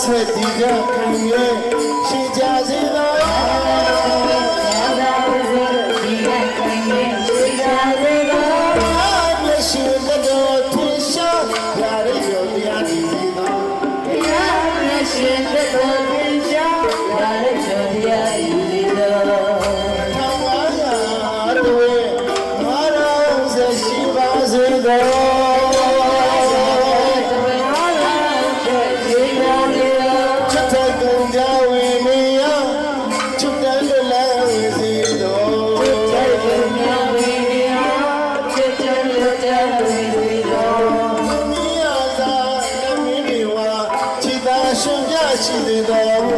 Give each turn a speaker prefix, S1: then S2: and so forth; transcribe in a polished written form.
S1: ဆက်ဒီကခံရဲ့ရှိကြစေသောဒီကခံရဲ့ရှိကြစေသောမျက်ရှိတော်ထင်ရှားရရရောတရားဒီသောမျက်ရှိတော်ထင်ရှားရရရောတရားဒီသောထောင်းပါရတို့ငါတော်ဆက်ရှိပါစေသောရှိသေးတော်